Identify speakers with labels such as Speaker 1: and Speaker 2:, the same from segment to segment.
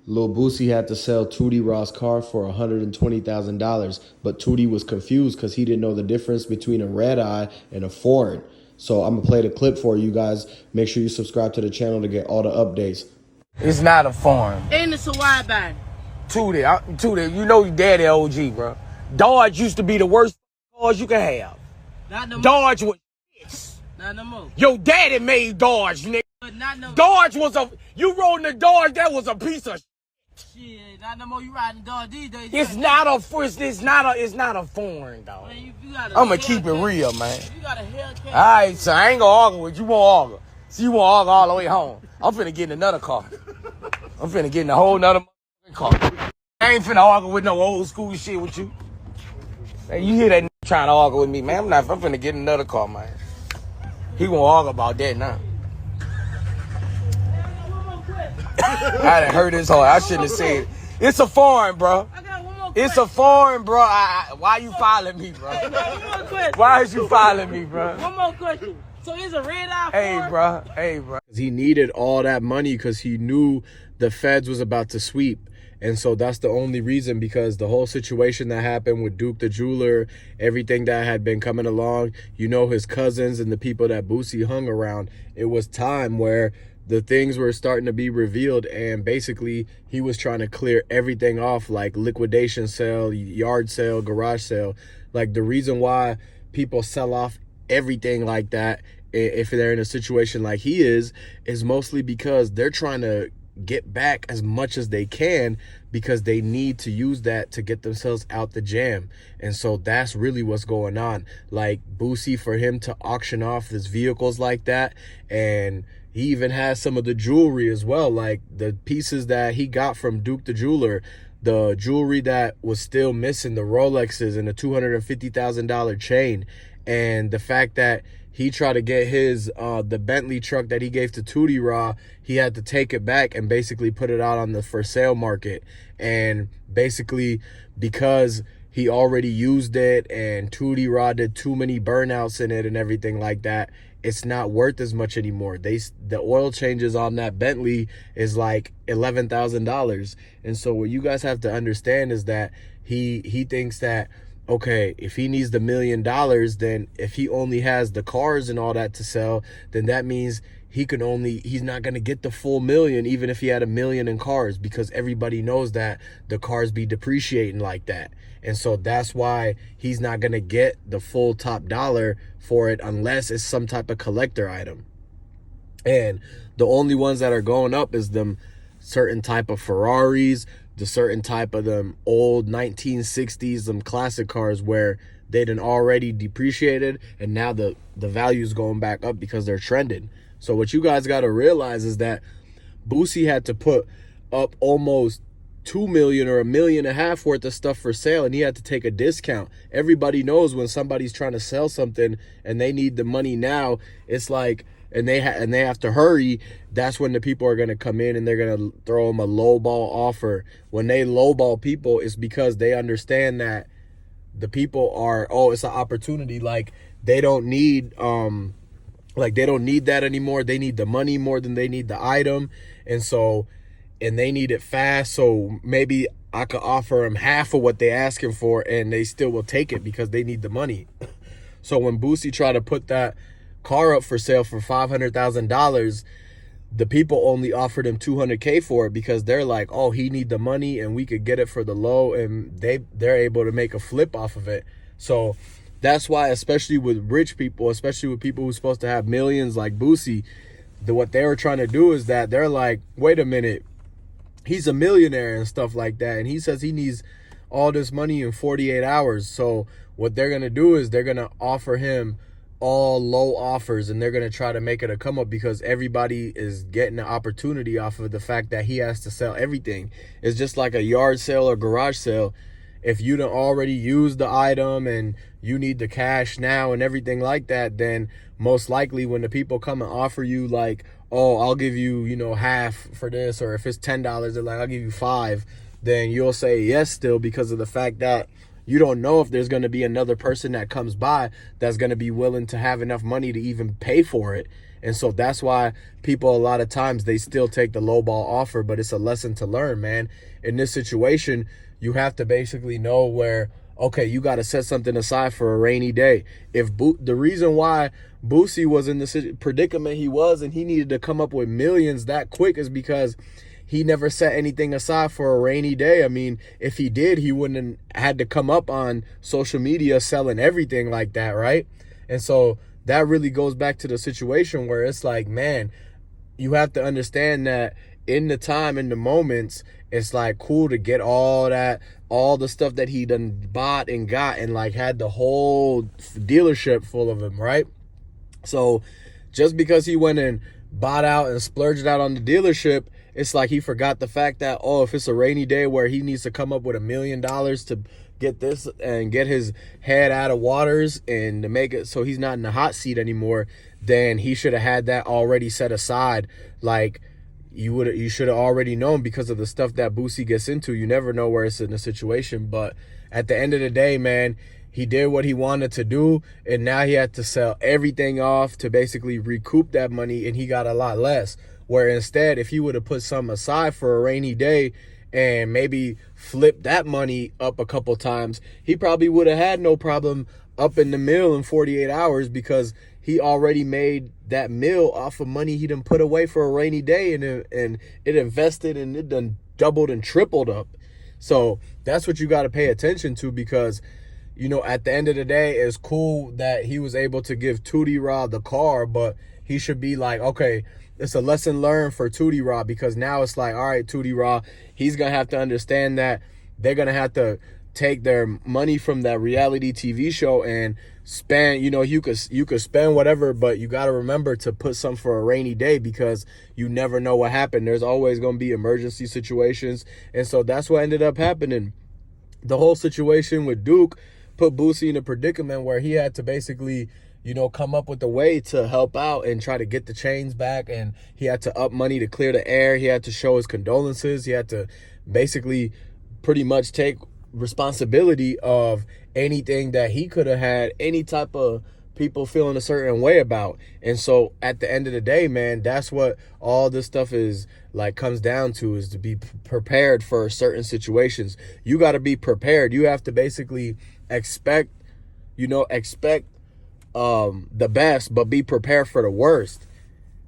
Speaker 1: Lil Boosie had to sell Tootie Raw's car for $120,000, but Tootie was confused because he didn't know the difference between a red eye and a foreign. So I'm gonna play the clip for you guys. Make sure you subscribe to the channel to get all the updates.
Speaker 2: It's not a foreign.
Speaker 3: And it's a wide body.
Speaker 2: Tootie, you know your daddy OG, bro. Dodge used to be the worst cars you can have.
Speaker 3: Not no more.
Speaker 2: Dodge was
Speaker 3: Not no more.
Speaker 2: your daddy made Dodge, nigga.
Speaker 3: But not no
Speaker 2: Dodge was you rode in the Dodge, that was a piece of
Speaker 3: shit. Not no more. You riding dog these days.
Speaker 2: It's not a foreign, dog.
Speaker 3: Man,
Speaker 2: I'ma keep it real, man.
Speaker 3: You got a Hellcat.
Speaker 2: Alright, so I ain't gonna argue with you. You won't argue. See, you won't argue all the way home. I'm finna get in another car. I'm finna get in a whole nother car. I ain't finna argue with no old school shit with you. Hey, you hear that trying to argue with me, man? I'm finna get in another car, man. He won't argue about that now. I done heard his heart. I shouldn't have said it. It's a foreign, bro.
Speaker 3: I got one more
Speaker 2: It's a foreign, bro. Why you following me, bro?
Speaker 3: One more question.
Speaker 2: Why is you following me, bro?
Speaker 3: One more question. So it's a red eye
Speaker 2: Hey, bro.
Speaker 1: He needed all that money because he knew the feds was about to sweep. And so that's the only reason, because the whole situation that happened with Duke the Jeweler, everything that had been coming along, you know, his cousins and the people that Boosie hung around, it was time where the things were starting to be revealed, and basically he was trying to clear everything off, like liquidation sale, yard sale, garage sale. Like the reason why people sell off everything like that, if they're in a situation like he is mostly because they're trying to get back as much as they can, because they need to use that to get themselves out the jam. And so that's really what's going on. Like Boosie, for him to auction off his vehicles like that, and he even has some of the jewelry as well, like the pieces that he got from Duke the Jeweler, the jewelry that was still missing, the Rolexes and the $250,000 chain, and the fact that he tried to get his the Bentley truck that he gave to Tootie Raw, he had to take it back and basically put it out on the for sale market. And basically because he already used it and Tootie Raw did too many burnouts in it and everything like that, it's not worth as much anymore. The oil changes on that Bentley is like $11,000. And so what you guys have to understand is that he thinks that, okay, if he needs the $1 million, then if he only has the cars and all that to sell, then that means he's not going to get the full $1 million, even if he had $1 million in cars, because everybody knows that the cars be depreciating like that. And so that's why he's not going to get the full top dollar for it unless it's some type of collector item. And the only ones that are going up is them certain type of Ferraris, the certain type of them old 1960s, them classic cars where they done already depreciated, and now the value's going back up because they're trending. So what you guys got to realize is that Boosie had to put up almost $2 million or $1.5 million worth of stuff for sale, and he had to take a discount. Everybody knows when somebody's trying to sell something and they need the money now, it's like, and they have to hurry, that's when the people are going to come in and they're going to throw them a lowball offer. When they lowball people, it's because they understand that the people are, oh, it's an opportunity. Like they don't need that anymore. They need the money more than they need the item. And they need it fast. So maybe I could offer them half of what they asking for and they still will take it because they need the money. So when Boosie tried to put that car up for sale for $500,000, the people only offered him $200K for it because they're like, oh, he need the money and we could get it for the low, and they're able to make a flip off of it. So that's why, especially with rich people, especially with people who's supposed to have millions like Boosie, what they were trying to do is that they're like, wait a minute, he's a millionaire and stuff like that, and he says he needs all this money in 48 hours. So what they're going to do is they're going to offer him all low offers, and they're going to try to make it a come up because everybody is getting an opportunity off of the fact that he has to sell everything. It's just like a yard sale or garage sale. If you don't already use the item and you need the cash now and everything like that, then most likely when the people come and offer you like, oh, I'll give you, half for this, or if it's $10, they're like, I'll give you $5, then you'll say yes still, because of the fact that you don't know if there's going to be another person that comes by that's going to be willing to have enough money to even pay for it. And so that's why people, a lot of times, they still take the low ball offer, but it's a lesson to learn, man. In this situation, you have to basically know where, okay, you got to set something aside for a rainy day. The reason why Boosie was in the predicament he was and he needed to come up with millions that quick is because he never set anything aside for a rainy day. I mean, if he did, he wouldn't have had to come up on social media selling everything like that, right? And so that really goes back to the situation where it's like, man, you have to understand that in the time, in the moments, it's like cool to get all the stuff that he done bought and got and like had the whole dealership full of them, right? So just because he went and bought out and splurged out on the dealership, it's like he forgot the fact that, oh, if it's a rainy day where he needs to come up with $1 million to get this and get his head out of waters and to make it so he's not in the hot seat anymore, then he should have had that already set aside. Like, you should have already known, because of the stuff that Boosie gets into. You never know where it's in a situation. But at the end of the day, man, he did what he wanted to do, and now he had to sell everything off to basically recoup that money, and he got a lot less. Where instead, if he would have put some aside for a rainy day and maybe flipped that money up a couple times, he probably would have had no problem up in the mill in 48 hours, because he already made that mill off of money he done put away for a rainy day, and it invested and it done doubled and tripled up. So that's what you got to pay attention to, because, you know, at the end of the day, it's cool that he was able to give Tootie Rod the car, but he should be like, okay, it's a lesson learned for Tootie Rod, because now it's like, all right, Tootie Rod, he's going to have to understand that they're going to have to take their money from that reality TV show and spend, you know, you could spend whatever, but you got to remember to put some for a rainy day, because you never know what happened. There's always going to be emergency situations. And so that's what ended up happening. The whole situation with Duke put Boosie in a predicament where he had to basically, you know, come up with a way to help out and try to get the chains back. And he had to up money to clear the air. He had to show his condolences. He had to basically pretty much take responsibility of anything that he could have had any type of people feeling a certain way about. And so at the end of the day, man, that's what all this stuff is like, comes down to, is to be prepared for certain situations. You got to be prepared. You have to basically expect the best, but be prepared for the worst.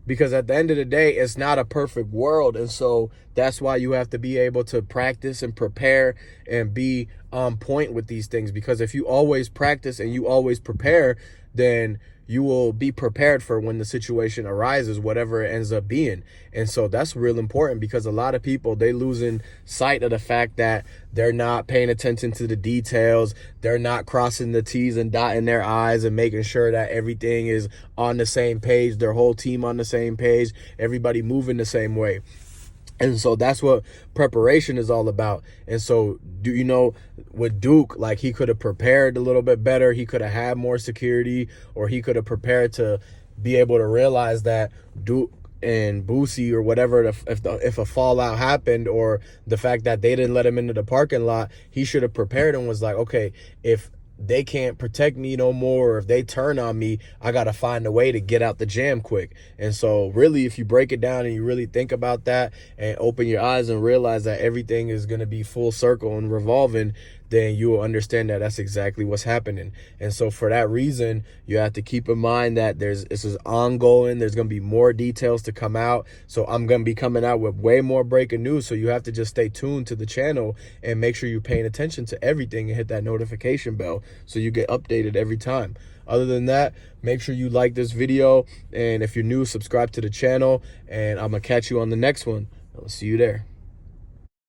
Speaker 1: Because at the end of the day, it's not a perfect world. And so that's why you have to be able to practice and prepare and be on point with these things. Because if you always practice and you always prepare, then you will be prepared for when the situation arises, whatever it ends up being. And so that's real important, because a lot of people, they losing sight of the fact that they're not paying attention to the details. They're not crossing the T's and dotting their I's and making sure that everything is on the same page, their whole team on the same page, everybody moving the same way. And so that's what preparation is all about. And so, you know, with Duke, like, he could have prepared a little bit better. He could have had more security, or he could have prepared to be able to realize that Duke and Boosie or whatever, if a fallout happened, or the fact that they didn't let him into the parking lot, he should have prepared and was like, okay, if they can't protect me no more, or if they turn on me, I got to find a way to get out the jam quick. And so really, if you break it down and you really think about that and open your eyes and realize that everything is going to be full circle and revolving, then you will understand that that's exactly what's happening. And so for that reason, you have to keep in mind that this is ongoing. There's going to be more details to come out. So I'm going to be coming out with way more breaking news. So you have to just stay tuned to the channel and make sure you're paying attention to everything and hit that notification bell so you get updated every time. Other than that, make sure you like this video. And if you're new, subscribe to the channel. And I'm going to catch you on the next one. I'll see you there.